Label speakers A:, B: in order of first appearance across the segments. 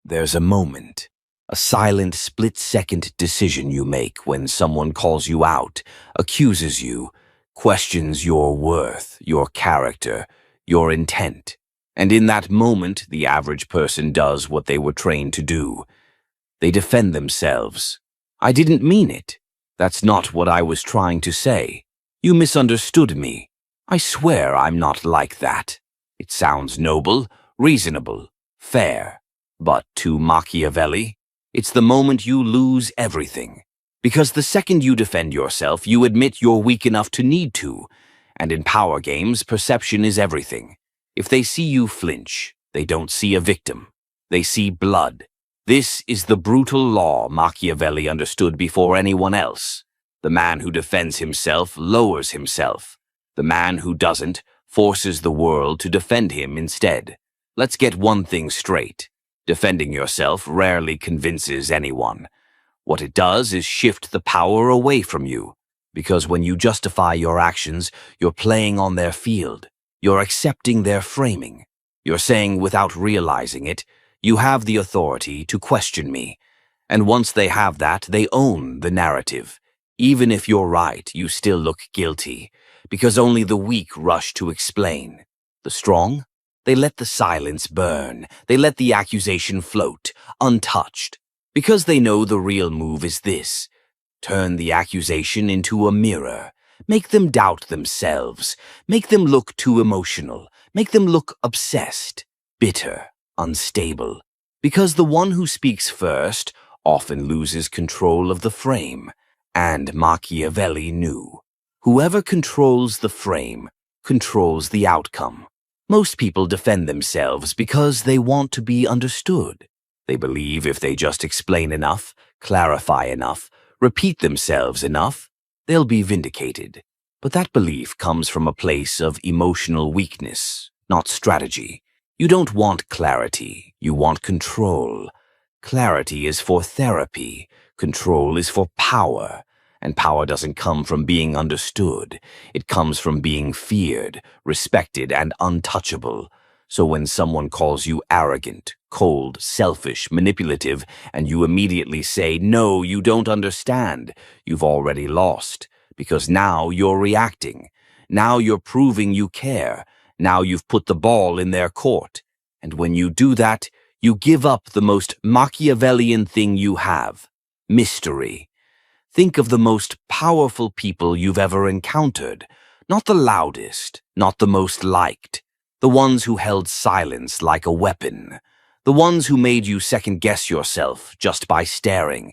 A: There's a moment, a silent split-second decision you make when someone calls you out, accuses you, questions your worth, your character, your intent. And in that moment, the average person does what they were trained to do. They defend themselves. I didn't mean it. That's not what I was trying to say. You misunderstood me. I swear I'm not like that. It sounds noble, reasonable, fair. But to Machiavelli, it's the moment you lose everything. Because the second you defend yourself, you admit you're weak enough to need to. And in power games, perception is everything. If they see you flinch, they don't see a victim. They see blood. This is the brutal law Machiavelli understood before anyone else. The man who defends himself lowers himself. The man who doesn't forces the world to defend him instead. Let's get one thing straight. Defending yourself rarely convinces anyone. What it does is shift the power away from you. Because when you justify your actions, you're playing on their field. You're accepting their framing. You're saying without realizing it, you have the authority to question me. And once they have that, they own the narrative. Even if you're right, you still look guilty. Because only the weak rush to explain. The strong? They let the silence burn. They let the accusation float, untouched. Because they know the real move is this. Turn the accusation into a mirror. Make them doubt themselves. Make them look too emotional. Make them look obsessed, bitter, unstable. Because the one who speaks first often loses control of the frame. And Machiavelli knew. Whoever controls the frame controls the outcome. Most people defend themselves because they want to be understood. They believe if they just explain enough, clarify enough, repeat themselves enough, they'll be vindicated. But that belief comes from a place of emotional weakness, not strategy. You don't want clarity, you want control. Clarity is for therapy, control is for power. And power doesn't come from being understood. It comes from being feared, respected, and untouchable. So when someone calls you arrogant, cold, selfish, manipulative, and you immediately say, "No, you don't understand," you've already lost. Because now you're reacting. Now you're proving you care. Now you've put the ball in their court. And when you do that, you give up the most Machiavellian thing you have: mystery. Think of the most powerful people you've ever encountered. Not the loudest, not the most liked. The ones who held silence like a weapon. The ones who made you second-guess yourself just by staring.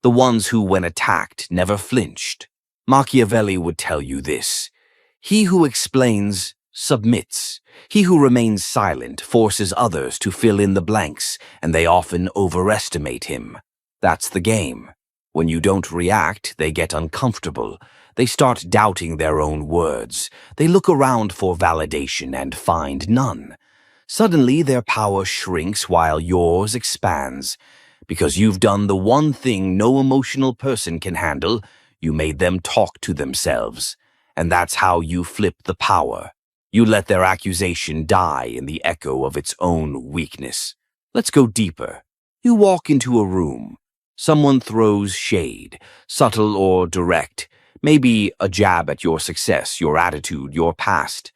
A: The ones who, when attacked, never flinched. Machiavelli would tell you this. He who explains submits. He who remains silent forces others to fill in the blanks, and they often overestimate him. That's the game. When you don't react, they get uncomfortable. They start doubting their own words. They look around for validation and find none. Suddenly, their power shrinks while yours expands. Because you've done the one thing no emotional person can handle, you made them talk to themselves. And that's how you flip the power. You let their accusation die in the echo of its own weakness. Let's go deeper. You walk into a room. Someone throws shade, subtle or direct, maybe a jab at your success, your attitude, your past.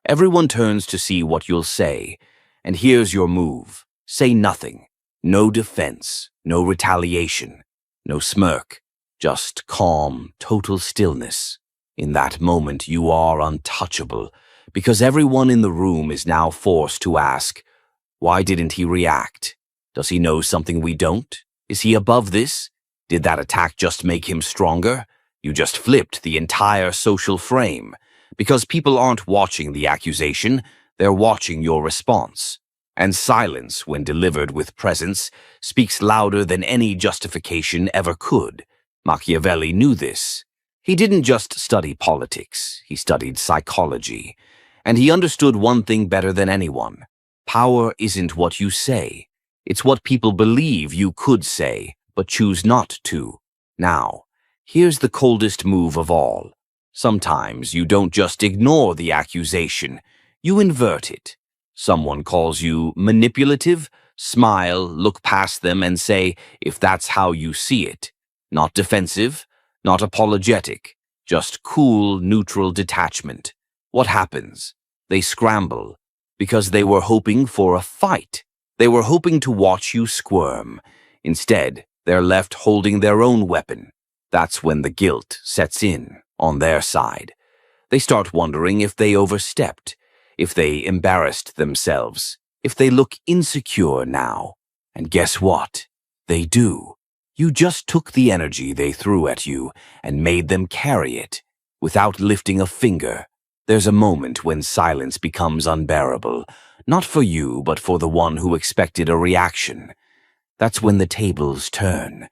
A: Everyone turns to see what you'll say, and here's your move. Say nothing. No defense, no retaliation, no smirk, just calm, total stillness. In that moment, you are untouchable, because everyone in the room is now forced to ask, why didn't he react? Does he know something we don't? Is he above this? Did that attack just make him stronger? You just flipped the entire social frame. Because people aren't watching the accusation, they're watching your response. And silence, when delivered with presence, speaks louder than any justification ever could. Machiavelli knew this. He didn't just study politics, he studied psychology. And he understood one thing better than anyone. Power isn't what you say. It's what people believe you could say, but choose not to. Now, here's the coldest move of all. Sometimes you don't just ignore the accusation, you invert it. Someone calls you manipulative, Smile, look past them, and say, if that's how you see it. Not defensive, not apologetic, just cool, neutral detachment. What happens? They scramble, because they were hoping for a fight. They were hoping to watch you squirm. Instead, they're left holding their own weapon. That's when the guilt sets in on their side. They start wondering if they overstepped, if they embarrassed themselves, if they look insecure now. And guess what? They do. You just took the energy they threw at you and made them carry it, without lifting a finger. There's a moment when silence becomes unbearable, not for you, but for the one who expected a reaction. That's when the tables turn.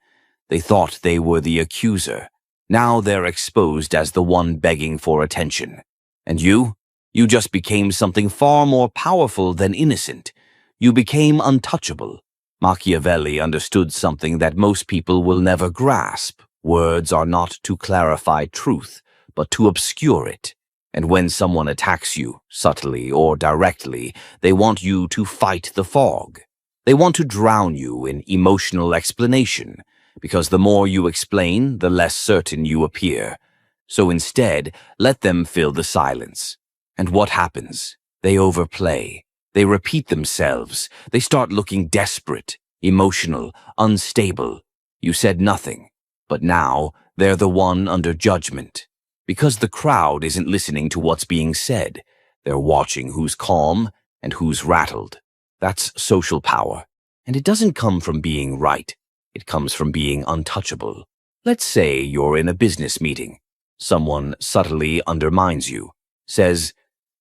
A: They thought they were the accuser. Now they're exposed as the one begging for attention. And you just became something far more powerful than innocent. You became untouchable. Machiavelli understood something that most people will never grasp. Words are not to clarify truth, but to obscure it. And when someone attacks you, subtly or directly, they want you to fight the fog. They want to drown you in emotional explanation, because the more you explain, the less certain you appear. So instead, let them fill the silence. And what happens? They overplay. They repeat themselves. They start looking desperate, emotional, unstable. You said nothing, but now they're the one under judgment. Because the crowd isn't listening to what's being said. They're watching who's calm and who's rattled. That's social power. And it doesn't come from being right. It comes from being untouchable. Let's say you're in a business meeting. Someone subtly undermines you, says,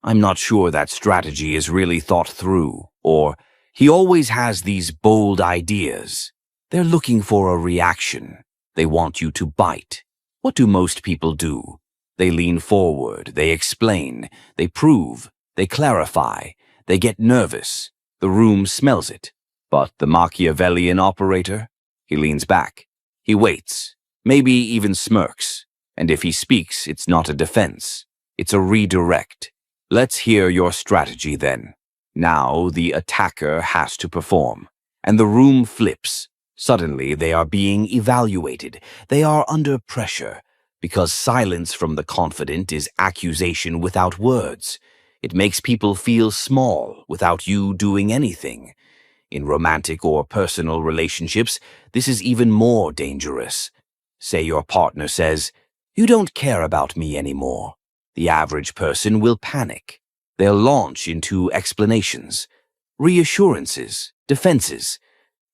A: I'm not sure that strategy is really thought through, or he always has these bold ideas. They're looking for a reaction. They want you to bite. What do most people do? They lean forward, they explain, they prove, they clarify, they get nervous. The room smells it. But the Machiavellian operator? He leans back. He waits, maybe even smirks. And if he speaks, it's not a defense. It's a redirect. Let's hear your strategy then. Now the attacker has to perform. And the room flips. Suddenly they are being evaluated. They are under pressure. Because silence from the confident is accusation without words. It makes people feel small without you doing anything. In romantic or personal relationships, this is even more dangerous. Say your partner says, you don't care about me anymore. The average person will panic. They'll launch into explanations, reassurances, defenses,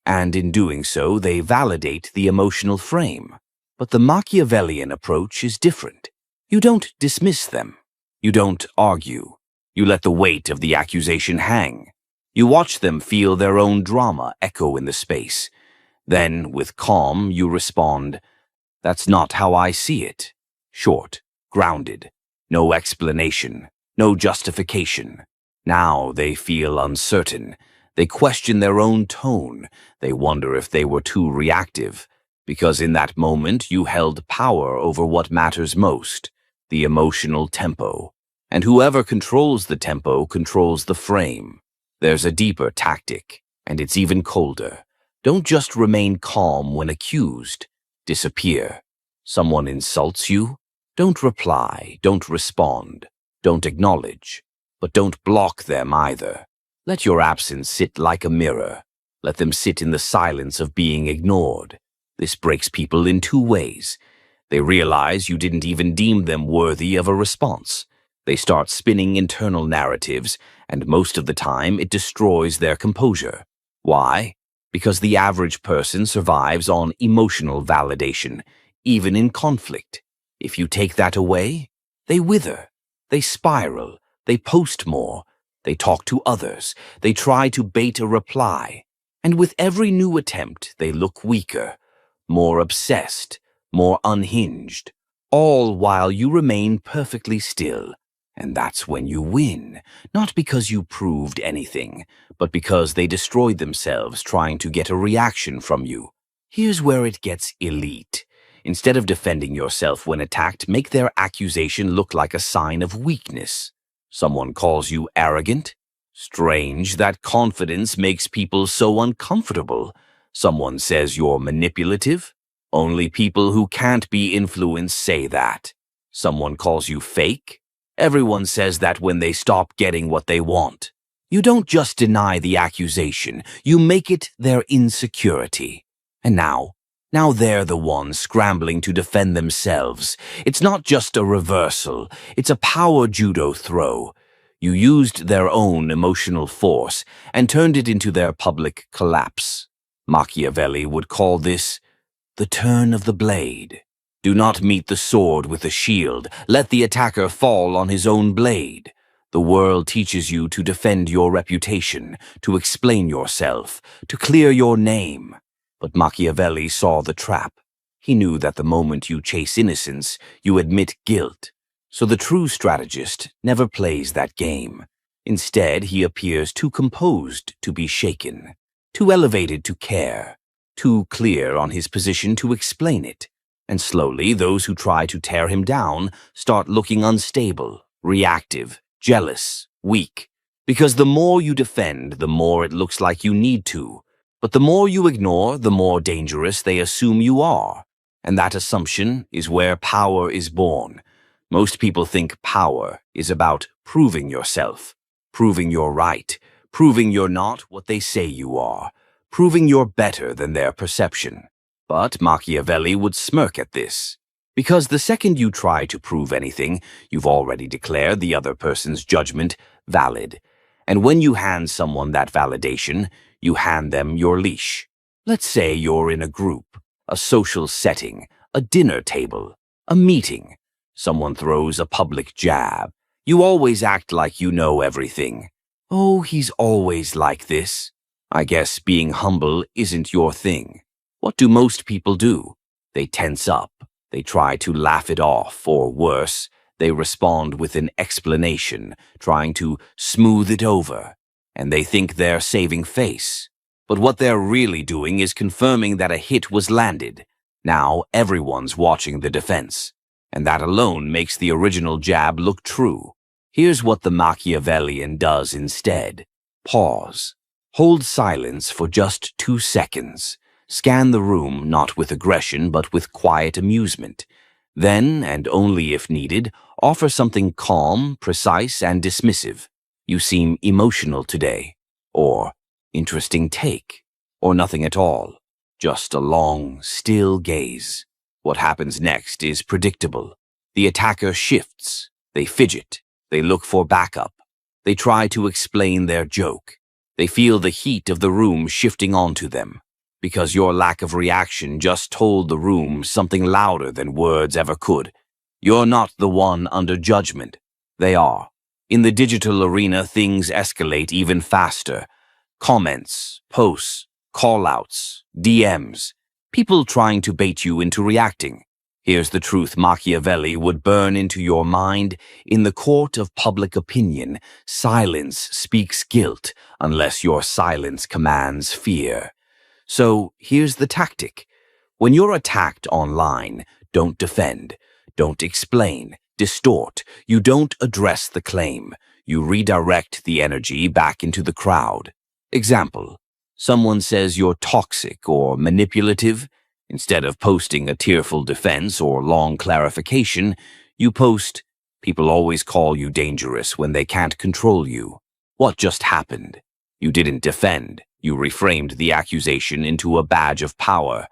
A: and in doing so, they validate the emotional frame. But the Machiavellian approach is different. You don't dismiss them. You don't argue. You let the weight of the accusation hang. You watch them feel their own drama echo in the space. Then, with calm, you respond, that's not how I see it. Short, grounded, no explanation, no justification. Now they feel uncertain. They question their own tone. They wonder if they were too reactive. Because in that moment you held power over what matters most, the emotional tempo. And whoever controls the tempo controls the frame. There's a deeper tactic, and it's even colder. Don't just remain calm when accused. Disappear. Someone insults you? Don't reply, don't respond, don't acknowledge. But don't block them either. Let your absence sit like a mirror. Let them sit in the silence of being ignored. This breaks people in two ways. They realize you didn't even deem them worthy of a response. They start spinning internal narratives, and most of the time it destroys their composure. Why? Because the average person survives on emotional validation, even in conflict. If you take that away, they wither, they spiral, they post more, they talk to others, they try to bait a reply. And with every new attempt, they look weaker, more obsessed, more unhinged, all while you remain perfectly still. And that's when you win, not because you proved anything, but because they destroyed themselves trying to get a reaction from you. Here's where it gets elite. Instead of defending yourself when attacked, make their accusation look like a sign of weakness. Someone calls you arrogant? Strange that confidence makes people so uncomfortable. Someone says you're manipulative. Only people who can't be influenced say that. Someone calls you fake. Everyone says that when they stop getting what they want. You don't just deny the accusation, you make it their insecurity. And now they're the ones scrambling to defend themselves. It's not just a reversal, it's a power judo throw. You used their own emotional force and turned it into their public collapse. Machiavelli would call this the turn of the blade. Do not meet the sword with a shield. Let the attacker fall on his own blade. The world teaches you to defend your reputation, to explain yourself, to clear your name. But Machiavelli saw the trap. He knew that the moment you chase innocence, you admit guilt. So the true strategist never plays that game. Instead, he appears too composed to be shaken, too elevated to care, too clear on his position to explain it. And slowly, those who try to tear him down start looking unstable, reactive, jealous, weak. Because the more you defend, the more it looks like you need to. But the more you ignore, the more dangerous they assume you are. And that assumption is where power is born. Most people think power is about proving yourself, proving you're right, proving you're not what they say you are, proving you're better than their perception. But Machiavelli would smirk at this. Because the second you try to prove anything, you've already declared the other person's judgment valid. And when you hand someone that validation, you hand them your leash. Let's say you're in a group, a social setting, a dinner table, a meeting. Someone throws a public jab. You always act like you know everything. Oh, he's always like this. I guess being humble isn't your thing. What do most people do? They tense up. They try to laugh it off, or worse, they respond with an explanation, trying to smooth it over. And they think they're saving face. But what they're really doing is confirming that a hit was landed. Now everyone's watching the defense. And that alone makes the original jab look true. Here's what the Machiavellian does instead. Pause. Hold silence for just 2 seconds. Scan the room not with aggression but with quiet amusement. Then, and only if needed, offer something calm, precise, and dismissive. You seem emotional today. Or, interesting take. Or nothing at all. Just a long, still gaze. What happens next is predictable. The attacker shifts. They fidget. They look for backup. They try to explain their joke. They feel the heat of the room shifting onto them. Because your lack of reaction just told the room something louder than words ever could. You're not the one under judgment. They are. In the digital arena, things escalate even faster. Comments, posts, call-outs, DMs. People trying to bait you into reacting. Here's the truth Machiavelli would burn into your mind. In the court of public opinion, silence speaks guilt unless your silence commands fear. So here's the tactic. When you're attacked online, don't defend, don't explain, distort. You don't address the claim. You redirect the energy back into the crowd. Example, someone says you're toxic or manipulative. Instead of posting a tearful defense or long clarification, you post, "People always call you dangerous when they can't control you. What just happened?" You didn't defend. You reframed the accusation into a badge of power.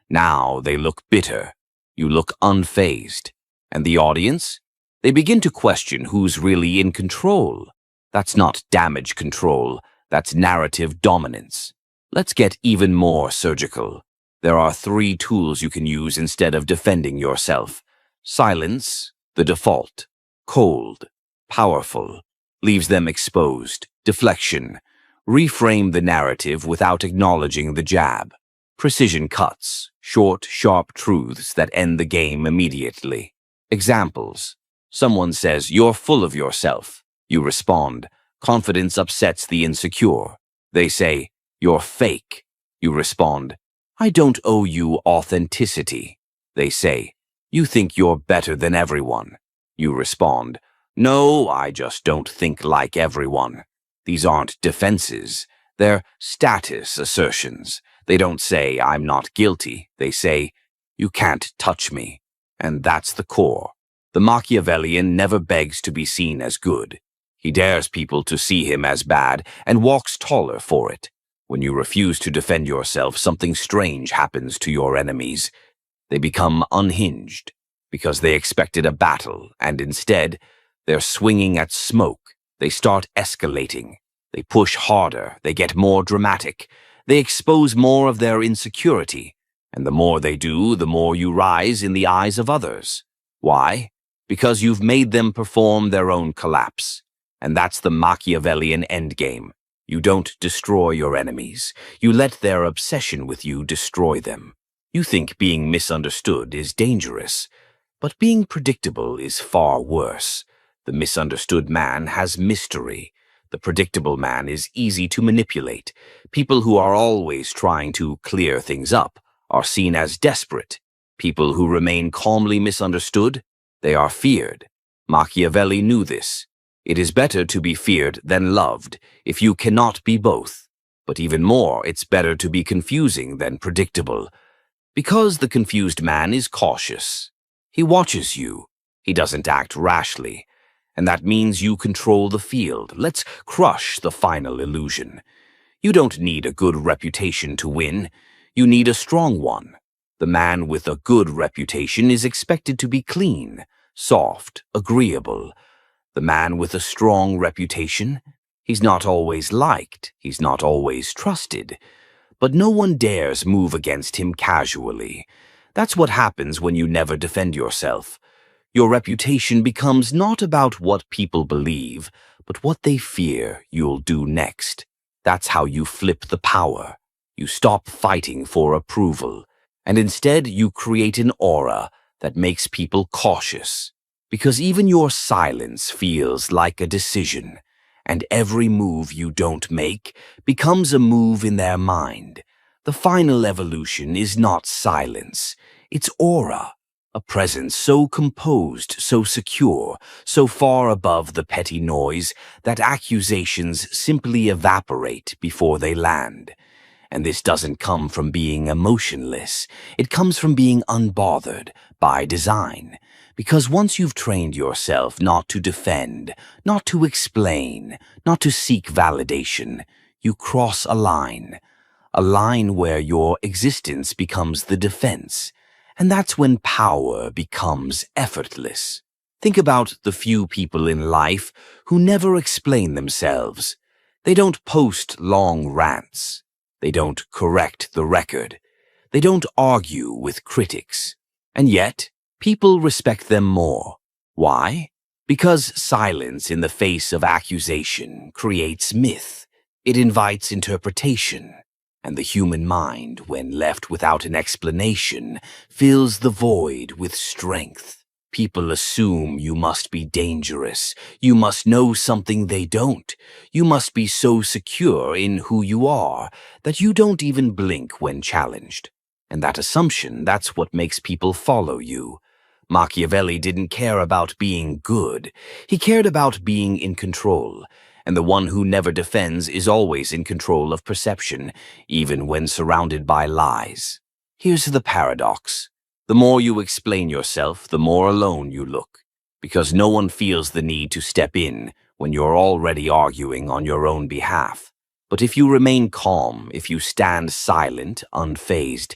A: Now they look bitter. You look unfazed. And the audience? They begin to question who's really in control. That's not damage control. That's narrative dominance. Let's get even more surgical. There are 3 tools you can use instead of defending yourself. Silence, the default. Cold, powerful, leaves them exposed. Deflection. Reframe the narrative without acknowledging the jab. Precision cuts, short, sharp truths that end the game immediately. Examples. Someone says, "You're full of yourself." You respond, "Confidence upsets the insecure." They say, "You're fake." You respond, "I don't owe you authenticity." They say, "You think you're better than everyone." You respond, "No, I just don't think like everyone." These aren't defenses. They're status assertions. They don't say, I'm not guilty. They say, you can't touch me. And that's the core. The Machiavellian never begs to be seen as good. He dares people to see him as bad and walks taller for it. When you refuse to defend yourself, something strange happens to your enemies. They become unhinged because they expected a battle, and instead, they're swinging at smoke. They start escalating. They push harder. They get more dramatic. They expose more of their insecurity. And the more they do, the more you rise in the eyes of others. Why? Because you've made them perform their own collapse. And that's the Machiavellian endgame. You don't destroy your enemies. You let their obsession with you destroy them. You think being misunderstood is dangerous, but being predictable is far worse. The misunderstood man has mystery. The predictable man is easy to manipulate. People who are always trying to clear things up are seen as desperate. People who remain calmly misunderstood, they are feared. Machiavelli knew this. It is better to be feared than loved if you cannot be both. But even more, it's better to be confusing than predictable. Because the confused man is cautious. He watches you. He doesn't act rashly. And that means you control the field. Let's crush the final illusion. You don't need a good reputation to win. You need a strong one. The man with a good reputation is expected to be clean, soft, agreeable. The man with a strong reputation, he's not always liked, he's not always trusted. But no one dares move against him casually. That's what happens when you never defend yourself. Your reputation becomes not about what people believe, but what they fear you'll do next. That's how you flip the power. You stop fighting for approval, and instead you create an aura that makes people cautious. Because even your silence feels like a decision, and every move you don't make becomes a move in their mind. The final evolution is not silence, it's aura. A presence so composed, so secure, so far above the petty noise that accusations simply evaporate before they land. And this doesn't come from being emotionless. It comes from being unbothered by design. Because once you've trained yourself not to defend, not to explain, not to seek validation, you cross a line where your existence becomes the defense. And that's when power becomes effortless. Think about the few people in life who never explain themselves. They don't post long rants. They don't correct the record. They don't argue with critics. And yet, people respect them more. Why? Because silence in the face of accusation creates myth. It invites interpretation. And the human mind, when left without an explanation, fills the void with strength. People assume you must be dangerous. You must know something they don't. You must be so secure in who you are that you don't even blink when challenged. And that assumption, that's what makes people follow you. Machiavelli didn't care about being good. He cared about being in control. And the one who never defends is always in control of perception, even when surrounded by lies. Here's the paradox. The more you explain yourself, the more alone you look, because no one feels the need to step in when you're already arguing on your own behalf. But if you remain calm, if you stand silent, unfazed,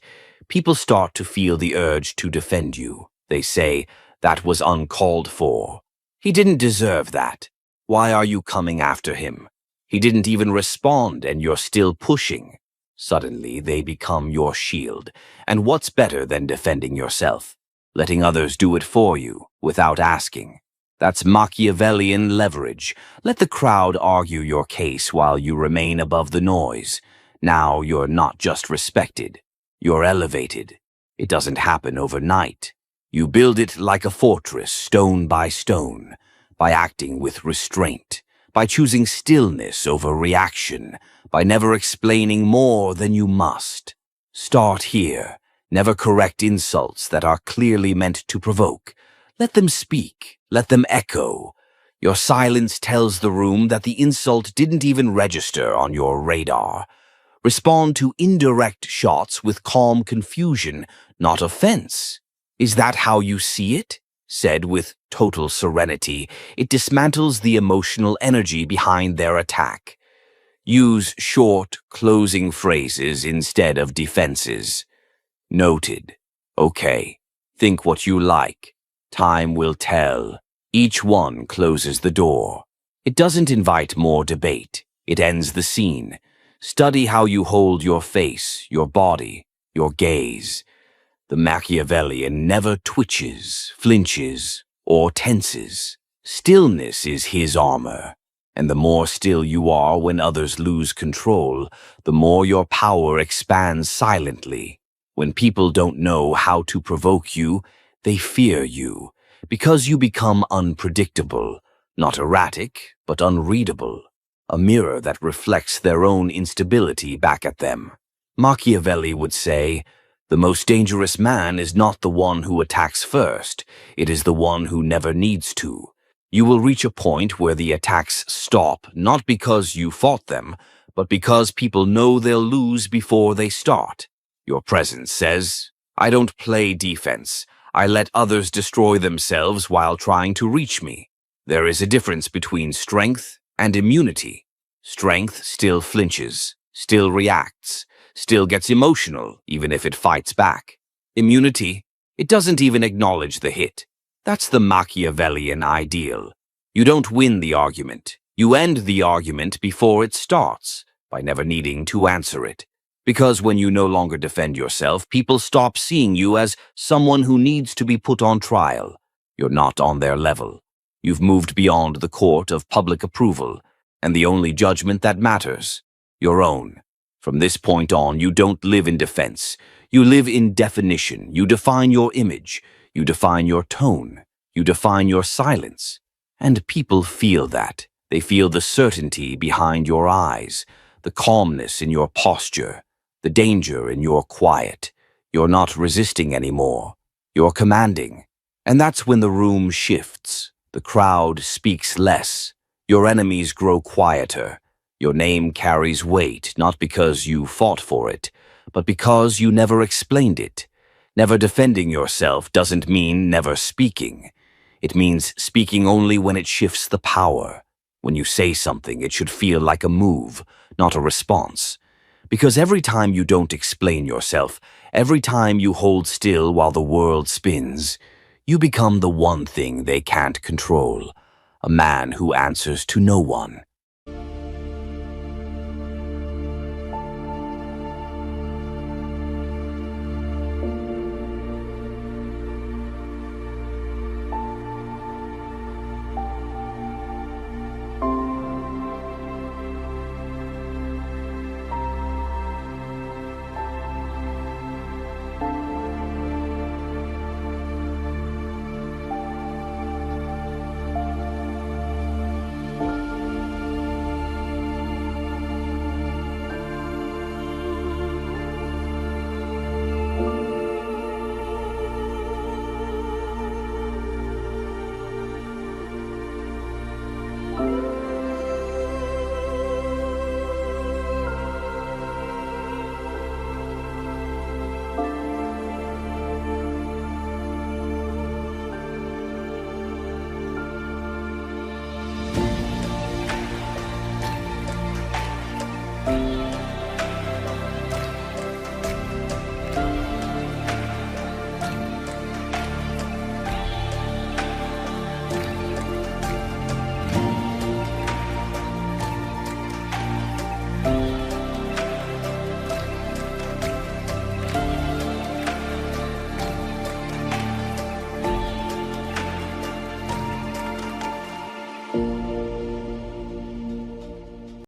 A: people start to feel the urge to defend you. They say, that was uncalled for. He didn't deserve that. Why are you coming after him? He didn't even respond and you're still pushing. Suddenly, they become your shield. And what's better than defending yourself? Letting others do it for you, without asking. That's Machiavellian leverage. Let the crowd argue your case while you remain above the noise. Now you're not just respected. You're elevated. It doesn't happen overnight. You build it like a fortress, stone by stone. By acting with restraint, by choosing stillness over reaction, by never explaining more than you must. Start here. Never correct insults that are clearly meant to provoke. Let them speak. Let them echo. Your silence tells the room that the insult didn't even register on your radar. Respond to indirect shots with calm confusion, not offense. Is that how you see it? Said with total serenity, it dismantles the emotional energy behind their attack. Use short, closing phrases instead of defenses. Noted. Okay. Think what you like. Time will tell. Each one closes the door. It doesn't invite more debate. It ends the scene. Study how you hold your face, your body, your gaze. The Machiavellian never twitches, flinches, or tenses. Stillness is his armor. And the more still you are when others lose control, the more your power expands silently. When people don't know how to provoke you, they fear you, because you become unpredictable, not erratic, but unreadable, a mirror that reflects their own instability back at them. Machiavelli would say, "The most dangerous man is not the one who attacks first, it is the one who never needs to." You will reach a point where the attacks stop, not because you fought them, but because people know they'll lose before they start. Your presence says, "I don't play defense. I let others destroy themselves while trying to reach me." There is a difference between strength and immunity. Strength still flinches, still reacts, still gets emotional, even if it fights back. Immunity, it doesn't even acknowledge the hit. That's the Machiavellian ideal. You don't win the argument. You end the argument before it starts, by never needing to answer it. Because when you no longer defend yourself, people stop seeing you as someone who needs to be put on trial. You're not on their level. You've moved beyond the court of public approval, and the only judgment that matters, your own. From this point on, you don't live in defense. You live in definition. You define your image. You define your tone. You define your silence. And people feel that. They feel the certainty behind your eyes, the calmness in your posture, the danger in your quiet. You're not resisting anymore. You're commanding. And that's when the room shifts. The crowd speaks less. Your enemies grow quieter. Your name carries weight, not because you fought for it, but because you never explained it. Never defending yourself doesn't mean never speaking. It means speaking only when it shifts the power. When you say something, it should feel like a move, not a response. Because every time you don't explain yourself, every time you hold still while the world spins, you become the one thing they can't control, a man who answers to no one.